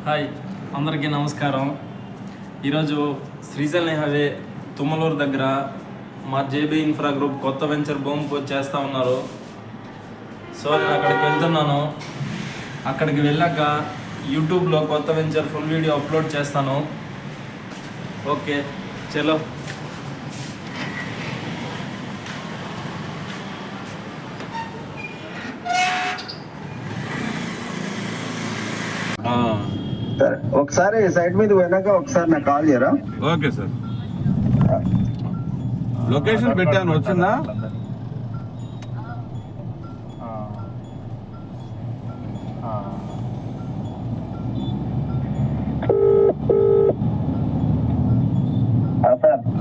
Hi అందరికీ నమస్కారం. ఈరోజు శ్రీశైలం హైవే తుమ్మలూరు దగ్గర మా జేబీ ఇన్ఫ్రా గ్రూప్ కొత్త వెంచర్ భూమి పూజ చేస్తూ ఉన్నారు. సో నేను అక్కడికి వెళ్తున్నాను. అక్కడికి వెళ్ళాక యూట్యూబ్లో కొత్త వెంచర్ ఫుల్ వీడియో అప్లోడ్ చేస్తాను. ఓకే చలో. ఒకసారి సైట్ మీద పోయినాక ఒకసారి నాకు కాల్ చేయరా? Okay sir. లొకేషన్ పెట్టాను, వచ్చిందా?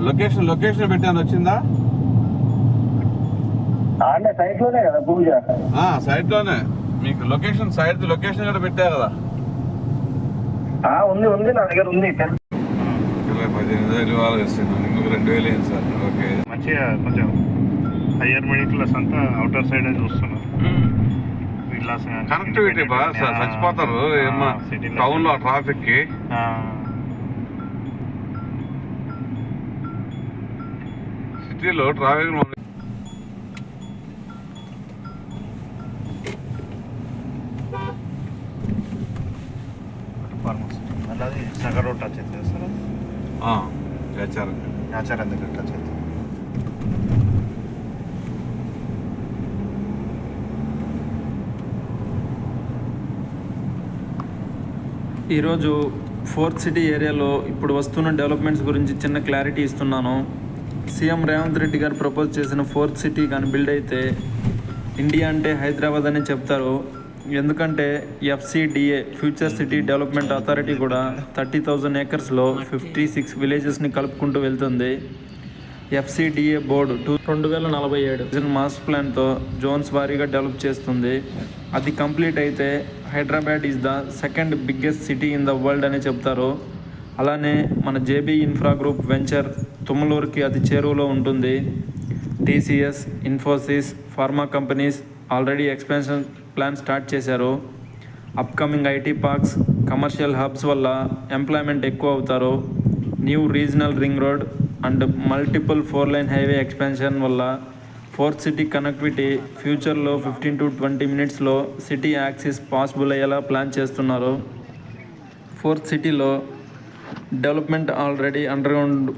లొకేషన్ పెట్టాను, వచ్చిందా? అంటే సైట్ లోనే కదా పూజ? సైట్ లోనే. మీకు లొకేషన్ కూడా పెట్టా కదా? ఉంది నా దగ్గర ఉంది. 15,000 ఇవ్వాలి ఇస్తున్నాను, ఇంకొక 2,000 ఏంటి సార్? ఓకే, మంచిగా కొంచెం హయ్యర్ మిడిల్ క్లాస్ అంతా అవుటర్ సైడ్ చూస్తున్నారు. కనెక్టివిటీ బాగా సార్, చచ్చిపోతారు టౌన్ లో ట్రాఫిక్ కి. సిటీలో ట్రాఫిక్ అలాగే సగర్ రోడ్ టచ్ అవుతుంది సార్. ఆచారం దగ్గర టచ్ అవుతుంది. ఈరోజు ఫోర్త్ సిటీ ఏరియాలో ఇప్పుడు వస్తున్న డెవలప్మెంట్స్ గురించి చిన్న క్లారిటీ ఇస్తున్నాను. సీఎం రేవంత్ రెడ్డి గారు ప్రపోజ్ చేసిన ఫోర్త్ సిటీ కానీ బిల్డ్ అయితే ఇండియా అంటే హైదరాబాద్ అని చెప్తారు. ఎందుకంటే FCDA future city development authority కూడా 30,000 ఏకర్స్లో 56 విలేజెస్ని కలుపుకుంటూ వెళ్తుంది. FCDA బోర్డు 2047 మాస్టర్ ప్లాన్తో జోన్స్ వారీగా డెవలప్ చేస్తుంది. అది కంప్లీట్ అయితే Hyderabad is the second biggest city in the world అని చెప్తారు. అలానే మన జేబీ ఇన్ఫ్రా గ్రూప్ వెంచర్ తుమ్మలూరుకి అతి చేరువలో ఉంటుంది. TCS, Infosys, pharma companies already expansion plan start చేశారు. Upcoming IT parks, commercial hubs వల్ల ఎంప్లాయ్మెంట్ ఎక్కువ అవుతారు. New regional ring road and multiple 4-lane highway expansion వల్ల ఫోర్త్ సిటీ కనెక్టివిటీ ఫ్యూచర్లో 15 to 20 మినిట్స్లో సిటీ యాక్సిస్ పాసిబుల్ అయ్యేలా ప్లాన్ చేస్తున్నారు. ఫోర్త్ సిటీలో development already underground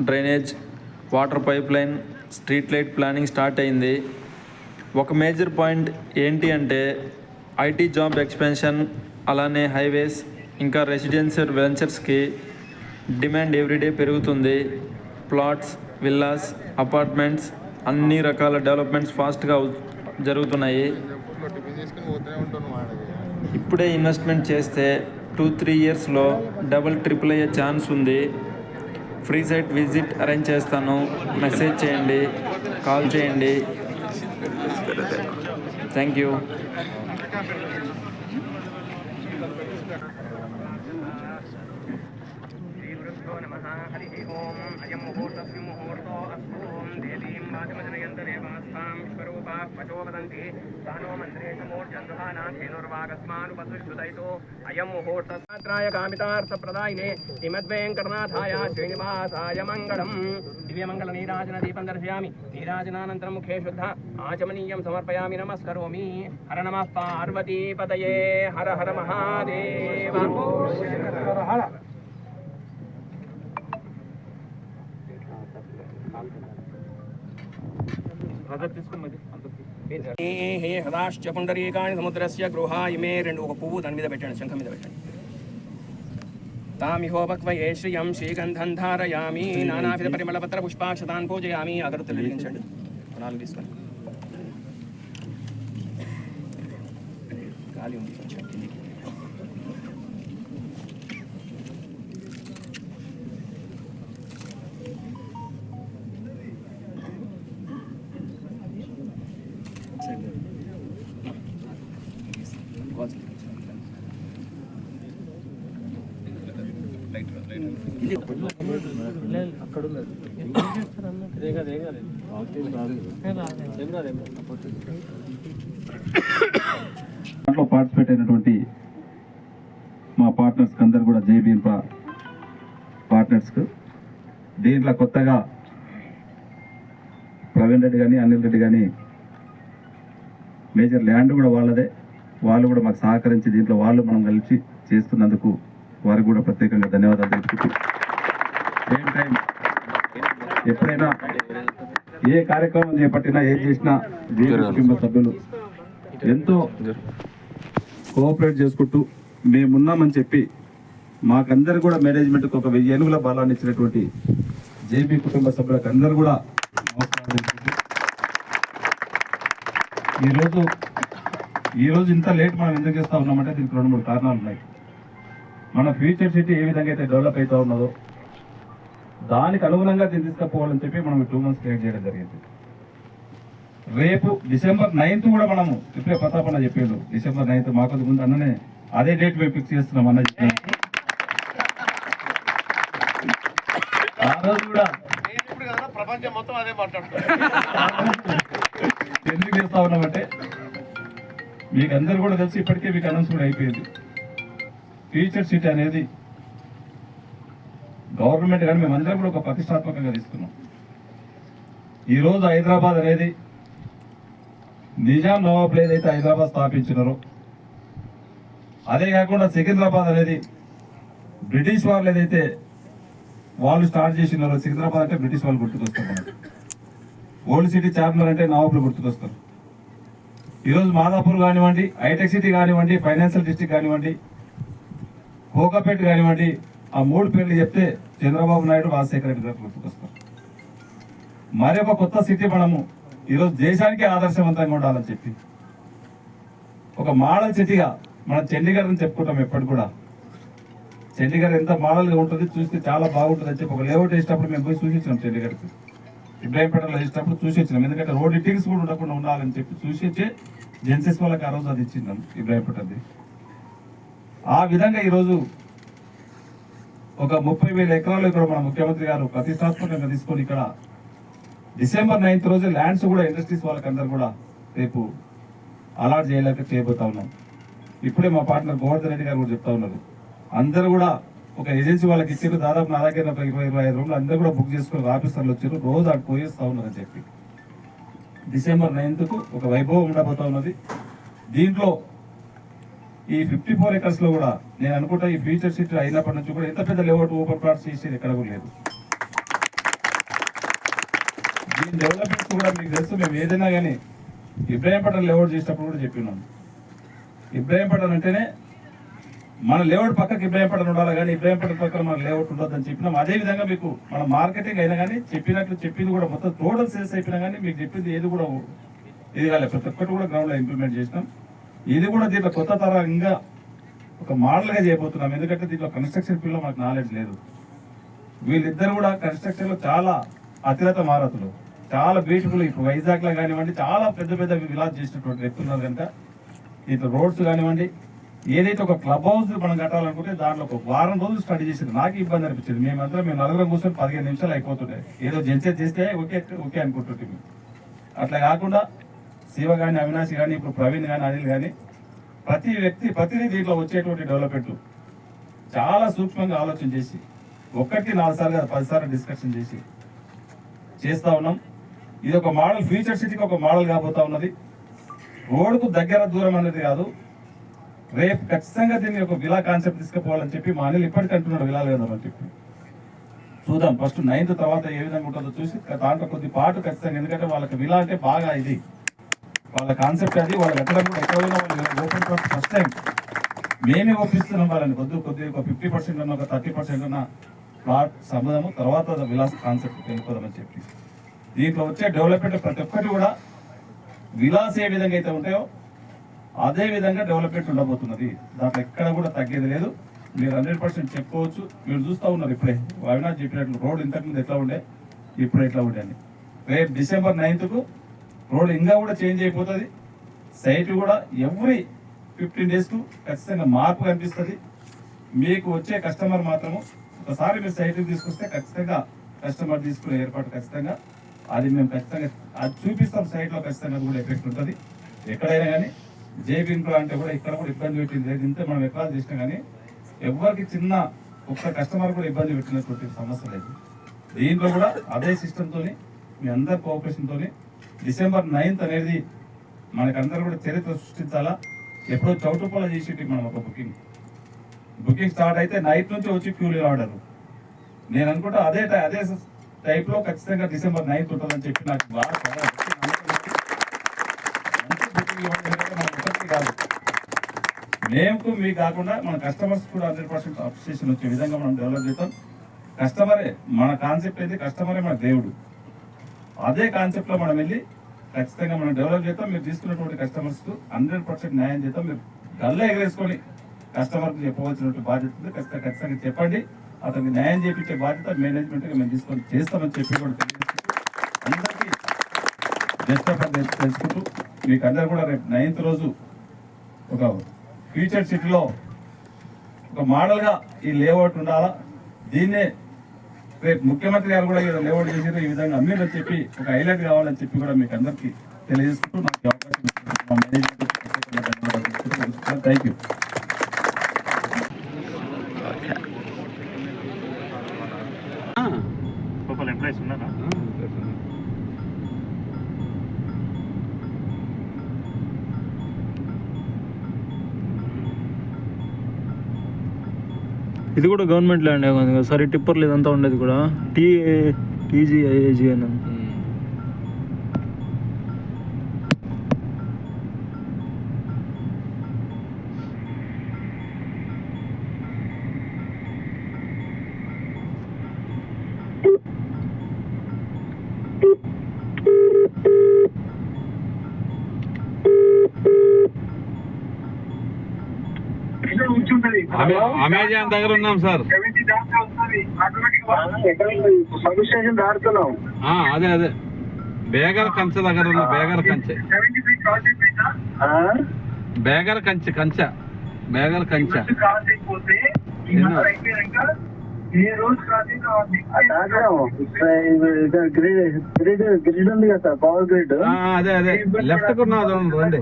drainage, water pipe line, street light planning start అయింది. ఒక మేజర్ పాయింట్ ఏంటి అంటే IT జాబ్ ఎక్స్పెన్షన్, అలానే హైవేస్ ఇంకా రెసిడెన్షియల్ వెంచర్స్కి డిమాండ్ ఎవ్రీడే పెరుగుతుంది. ప్లాట్స్, విల్లాస్, అపార్ట్మెంట్స్ అన్ని రకాల డెవలప్మెంట్స్ ఫాస్ట్గా జరుగుతున్నాయి. ఇప్పుడే ఇన్వెస్ట్మెంట్ చేస్తే 2-3 ఇయర్స్లో డబుల్ ట్రిపుల్ అయ్యే ఛాన్స్ ఉంది. ఫ్రీ సైట్ విజిట్ అరేంజ్ చేస్తాను. మెసేజ్ చేయండి, కాల్ చేయండి. Thank you. శ్రీమద్వేంకటనాథాయ శ్రీనివాసాయ మంగళం. దివ్యమంగళ నీరాజన దీపం దర్శయామి. నీరాజనానంతరం ముఖే శుద్ధ ఆచమనీయం సమర్పయామి. నమస్కరోమి. హర నమః పార్వతీపతయే. హర హర మహాదేవ. హదాశ్చ పుండరీకాణి సముద్రస్య గృహా ఇమే. రెండు ఒక పువ్వు దాని మీద పెట్టండి, శంఖం మీద పెట్టండి. తామిహోపక్వయే శ్రియం శ్రీగంధం ధారయామి. నానావిధ పరిమళపత్ర పుష్పాక్షతాన్ పూజయామి. అగరత్తులు వెలిగించండి. 4 తీసుకోండి. గాలి ఉంది కొంచెం. పార్టిసిపేట్ అయినటువంటి మా పార్ట్నర్స్కి అందరు కూడా జేబీ ఇన్ఫ్రా పార్ట్నర్స్కు దీంట్లో కొత్తగా ప్రవీణ్ రెడ్డి కానీ అనిల్ రెడ్డి కానీ మేజర్ ల్యాండ్ కూడా వాళ్ళదే, వాళ్ళు కూడా మాకు సహకరించి దీంట్లో వాళ్ళు మనం కలిసి చేస్తున్నందుకు వారికి కూడా ప్రత్యేకంగా ధన్యవాదాలు తెలుపుతూ సేమ్ టైం ఎప్పుడైనా ఏ కార్యక్రమం చేపట్టినా ఏం చేసినా జేబీ కుటుంబ సభ్యులు ఎంతో కోఆపరేట్ చేసుకుంటూ మేమున్నామని చెప్పి మాకందరు కూడా మేనేజ్మెంట్కి ఒక 1000 ఏనుగుల బలాన్ని ఇచ్చినటువంటి జేబీ కుటుంబ సభ్యులకు అందరూ కూడా నమస్కారం తెలుపుతూ ఈరోజు ఇంత లేట్ మనం ఎందుకు చేస్తూ ఉన్నామంటే దీనికి 2-3 కారణాలు ఉన్నాయి. మన ఫ్యూచర్ సిటీ ఏ విధంగా అయితే డెవలప్ అవుతూ ఉన్నదో దానికి అనుగుణంగా దీన్ని తీసుకుపోవాలని చెప్పి మనం 2 months క్రియేట్ చేయడం జరిగింది. రేపు December 9th కూడా మనము ఇప్పుడే ప్రతాపన్న చెప్పిండు, December 9th మాకు ముందు అన్ననే అదే డేట్ మేము ఫిక్స్ చేస్తున్నాం అన్న చెప్పాను. ఆ రోజు కూడా ప్రపంచం మొత్తం అదే మాట్లాడుతుంది. ఎందుకు చేస్తా ఉన్నామంటే మీకు అందరు కూడా తెలిసి ఇప్పటికే మీకు అనౌన్స్ కూడా అయిపోయింది. ఫ్యూచర్ సిటీ అనేది గవర్నమెంట్ కానీ మేమందరం కూడా ఒక ప్రతిష్టాత్మకంగా తీసుకున్నాం. ఈరోజు హైదరాబాద్ అనేది నిజాం నవాబులు ఏదైతే హైదరాబాద్ స్థాపించినారో అదే కాకుండా సికింద్రాబాద్ అనేది బ్రిటిష్ వాళ్ళు ఏదైతే వాళ్ళు స్టార్ట్ చేసినారో, సికింద్రాబాద్ అంటే బ్రిటిష్ వాళ్ళు గుర్తుకొస్తారు మనకు. ఓల్డ్ సిటీ చార్మినార్ అంటే నవాబులు గుర్తుకొస్తారు. ఈరోజు మాదాపూర్ కానివ్వండి, హైటెక్ సిటీ కానివ్వండి, ఫైనాన్షియల్ డిస్ట్రిక్ట్ కానివ్వండి, కోకాపేట కానివ్వండి, ఆ 3 పేర్లు చెప్తే చంద్రబాబు నాయుడు, రాజశేఖర రెడ్డి గారు గుర్తుకొస్తారు. మరొక కొత్త సిటీ మనము ఈరోజు దేశానికి ఆదర్శవంతంగా ఉండాలని చెప్పి ఒక మోడల్ సిటీగా మనం చండీగఢ్ అని చెప్పుకుంటాం. ఎప్పటి కూడా చండీగఢ్ ఎంత మోడల్గా ఉంటుంది, చూస్తే చాలా బాగుంటుంది అని చెప్పి ఒక లేఅవుట్ వేసేటప్పుడు మేము పోయి చూసించినాం. చండీగఢ్కి ఇబ్రాహీంపేటలో వేసేటప్పుడు చూసి వచ్చినాం. ఎందుకంటే రోడ్ ఇట్టింగ్స్ కూడా ఉండకుండా ఉండాలని చెప్పి చూసి వచ్చి జెన్సెస్ వాళ్ళకి ఆ రోజు అది ఇచ్చిందాం ఇబ్రాహీంపేటది. ఆ విధంగా ఈరోజు ఒక 30,000 ఎకరాలు ఇక్కడ మన ముఖ్యమంత్రి గారు ప్రతిష్టాత్మకంగా తీసుకొని ఇక్కడ December 9th రోజు ల్యాండ్స్ కూడా ఇండస్ట్రీస్ వాళ్ళకి అందరు కూడా రేపు అలాట్ చేయబోతా ఉన్నాం. ఇప్పుడే మా పార్ట్నర్ గోవర్ధన్ రెడ్డి గారు కూడా చెప్తా ఉన్నారు, అందరూ కూడా ఒక ఏజెన్సీ వాళ్ళకి ఇచ్చారు. దాదాపు నా దగ్గర ఒక 20-25 రూమ్లు అందరూ కూడా బుక్ చేసుకుని ఆఫీసర్లు వచ్చారు, రోజు అటు పోయేస్తా ఉన్నారని చెప్పి. December 9th ఒక వైభవం ఉండబోతా ఉన్నది. దీంట్లో ఈ 54 acres లో కూడా నేను అనుకుంటా ఈ ఫ్యూచర్ సిటీ అయినప్పటి నుంచి కూడా ఎంత పెద్ద లేఅవుట్ ఓపెన్ ప్లాట్స్ చేసేది ఎక్కడ కూడా లేదు. దీని డెవలప్మెంట్స్ కూడా మీకు తెలుసు, మేము ఏదైనా కానీ ఇబ్రాహీంపట్నం లేఅవుట్ చేసినప్పుడు కూడా చెప్పినాం. ఇబ్రాహీంపట్నం అంటేనే మన లేఅవుట్ పక్కకి ఇబ్రాహీంపట్నం ఉండాలి, కానీ ఇబ్రాహీంపట్నం పక్కన మన లేఅవుట్ ఉండొద్దని చెప్పినాం. అదేవిధంగా మీకు మన మార్కెటింగ్ అయినా కానీ చెప్పింది కూడా మొత్తం టోటల్ సేల్స్ అయిపోయినా కానీ మీకు చెప్పింది ఏది కూడా ఇది కాలేదు. ప్రతి ఒక్కటి కూడా గ్రౌండ్లో ఇంప్లిమెంట్ చేసినాం. ఇది కూడా దీంట్లో కొత్త తరంగా ఒక మోడల్గా చేయబోతున్నాం. ఎందుకంటే దీంట్లో కన్స్ట్రక్షన్ ఫీల్డ్లో మనకు నాలెడ్జ్ లేదు. వీళ్ళిద్దరు కూడా కన్స్ట్రక్షన్లో చాలా అతిరత మారతులు, చాలా బ్యూటిఫుల్. ఇప్పుడు వైజాగ్లో కానివ్వండి చాలా పెద్ద పెద్ద విలాస్ చేసినటువంటి వ్యక్తున్నారు కనుక దీంట్లో రోడ్స్ కానివ్వండి, ఏదైతే ఒక క్లబ్ హౌస్ మనం కట్టాలనుకుంటే దాంట్లో ఒక 1 వారం రోజులు స్టడీ చేసింది. నాకు ఇబ్బంది అనిపించింది. మేము 4 కూర్చొని 15 నిమిషాలు అయిపోతుండే, ఏదో జెన్సెట్ చేస్తే ఓకే అనుకుంటుంటే. అట్లా కాకుండా శివ కానీ, అవినాష్ కానీ, ఇప్పుడు ప్రవీణ్ కానీ, అనిల్ కానీ ప్రతి వ్యక్తి ప్రతిదీ దీంట్లో వచ్చేటువంటి డెవలప్మెంట్ చాలా సూక్ష్మంగా ఆలోచన చేసి 1-4 సార్లు కాదు 10 సార్లు డిస్కషన్ చేసి చేస్తూ ఉన్నాం. ఇది ఒక మోడల్, ఫ్యూచర్ సిటీకి ఒక మోడల్ కాబోతా ఉన్నది. రోడ్డుకు దగ్గర దూరం అనేది కాదు, రేపు ఖచ్చితంగా దీన్ని ఒక విలా కాన్సెప్ట్ తీసుకుపోవాలని చెప్పి మా అనిల్ ఇప్పటికీ అంటున్నాడు విలాలు కదా అని చెప్పి. చూద్దాం ఫస్ట్ 9th తర్వాత ఏ విధంగా ఉంటుందో చూసి దాంట్లో కొద్ది పాటు ఖచ్చితంగా, ఎందుకంటే వాళ్ళకి విలా అంటే బాగా ఇది వాళ్ళ కాన్సెప్ట్. అది వాళ్ళు ఎక్కడ కూడా ఎక్కడైనా వాళ్ళు ఓపెన్ ఫస్ట్ టైం మేమే ఒప్పిస్తున్నాం వాళ్ళని. కొద్దిగా ఒక 50% అన్న ఒక 30% అన్న ప్లాట్ సంబంధము, తర్వాత విలాస్ కాన్సెప్ట్ వెళ్ళిపోదామని చెప్పి. దీంట్లో వచ్చే డెవలప్మెంట్ ప్రతి ఒక్కటి కూడా విలాస్ ఏ విధంగా అయితే ఉంటాయో అదే విధంగా డెవలప్మెంట్ ఉండబోతున్నది. దాంట్లో ఎక్కడ కూడా తగ్గేది లేదు. మీరు 100% చెప్పుకోవచ్చు. మీరు చూస్తూ ఉన్నారు ఇప్పుడే అవినాష్ చెప్పినట్లు రోడ్ ఇంతకుముందు ఎట్లా ఉండే, ఇప్పుడు ఎట్లా ఉండే అని. రేపు December 9th రోడ్ ఇంకా కూడా చేంజ్ అయిపోతుంది. సైట్ కూడా ఎవ్రీ 15 days ఖచ్చితంగా మార్పు కనిపిస్తుంది. మీకు వచ్చే కస్టమర్ మాత్రము ఒకసారి మీరు సైట్కి తీసుకొస్తే ఖచ్చితంగా కస్టమర్ తీసుకునే ఏర్పాటు ఖచ్చితంగా అది మేము ఖచ్చితంగా అది చూపిస్తాం. సైట్లో ఖచ్చితంగా కూడా ఎఫెక్ట్ ఉంటుంది. ఎక్కడైనా కానీ జేబీ ఇన్ఫ్రా అంటే కూడా ఇక్కడ కూడా ఇబ్బంది పెట్టింది. ఇంత మనం ఎక్కడ చేసినా కానీ ఎవరికి చిన్న ఒక్క కస్టమర్ కూడా ఇబ్బంది పెట్టినటువంటి సమస్య లేదు. దీంట్లో కూడా అదే సిస్టంతో మీ అందరి కోఆపరేషన్తో December 9th అనేది మనకందరూ కూడా చరిత్ర సృష్టించాలా. ఎప్పుడో చౌటుప్పల చేసేటి మనం ఒక బుకింగ్ స్టార్ట్ అయితే నైట్ నుంచి వచ్చి క్యూలు ఆర్డర్. నేను అనుకుంటా అదే టైప్లో ఖచ్చితంగా December 9th ఉంటుందని చెప్పి నాకు బాగా కాదు. మేము మీకు కాకుండా మన కస్టమర్స్ కూడా 100% అప్రిసియేషన్ వచ్చే విధంగా మనం డెవలప్ చేద్దాం. కస్టమరే మన కాన్సెప్ట్ అయితే కస్టమరే మన దేవుడు. అదే కాన్సెప్ట్లో మనం వెళ్ళి ఖచ్చితంగా మనం డెవలప్ చేద్దాం. మీరు తీసుకున్నటువంటి కస్టమర్స్కు 100% న్యాయం చేద్దాం. మీరు గల్లా ఎగరేసుకొని కస్టమర్కి చెప్పవలసినటువంటి బాధ్యత ఉంది. ఖచ్చితంగా చెప్పండి. అతనికి న్యాయం చేయించే బాధ్యత మేనేజ్మెంట్గా మేము తీసుకొని చేస్తామని చెప్పి కూడా తెలియజేసుకుంటూ అందరికీ జస్ట్ తెలుసుకుంటూ మీకు అందరూ కూడా రేపు 9th రోజు ఒక ఫ్యూచర్ సిటీలో ఒక మోడల్గా ఈ లేఅవుట్ ఉండాలా. దీన్నే రేపు ముఖ్యమంత్రి గారు కూడా లేఅవుట్ చేసారు, ఈ విధంగా అమ్మిరని చెప్పి ఒక హైలైట్ కావాలని చెప్పి కూడా మీకు అందరికీ తెలియజేసుకుంటూ నాకు అవకాశం ఇచ్చిన థ్యాంక్ యూ. లోపల ఎంప్లాయీస్ ఉన్నారా? ఇది కూడా గవర్నమెంట్ ల్యాండ్ ఉంది కదా సార్. ఈ టిప్పర్లు ఇదంతా ఉండేది కూడా టీజీఐఏజీ అని. అమెజాన్ దగ్గర ఉన్నాం సార్. Sub station దాడుతున్నాం. అదే బేగర్ కంచె దగ్గర ఉన్న బేగర్ కంచె గ్రిడ్ ఉంది కదా సార్, పవర్ గ్రిడ్. అదే లెఫ్ట్ కున్నా రండి.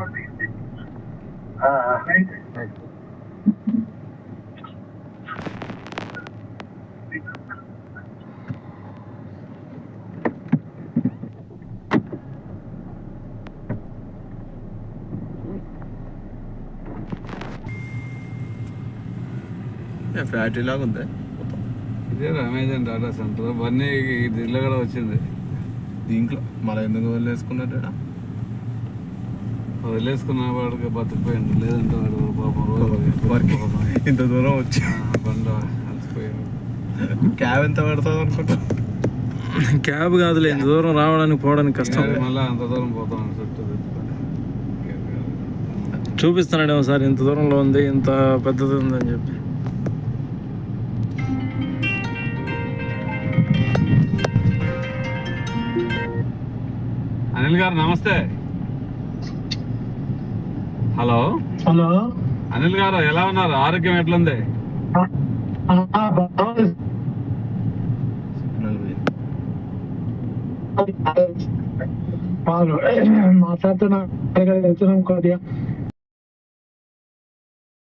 ఫ్యాక్టరీ లాగా ఉంది. ఇదే అమెజాన్ డాటా సెంటర్ అవన్నీ దీంట్లో కూడా వచ్చింది. దీంట్లో మళ్ళీ ఎందుకు వదిలేసుకున్నట్టు వదిలేసుకున్న వాడికి బతికిపోయింది. లేదంటే వాడు పాపం రోజు ఇంత దూరం వచ్చి బండ అలసిపోయాడు. క్యాబ్ ఎంత పడుతుంది అనుకుంటా? క్యాబ్ కాదులే, ఇంత దూరం రావడానికి పోవడానికి కష్టం. మళ్ళీ అంత దూరం పోతాం చుట్టూ చూపిస్తున్నాడేమో సార్ ఇంత దూరంలో ఉంది, ఇంత పెద్దది ఉందని చెప్పి. అనిల్ గారు నమస్తే. హలో అనిల్ గారు ఎలా ఉన్నారు? ఆరోగ్యం ఎట్లుంది? మాట్లాడుతున్నా కొద్దిగా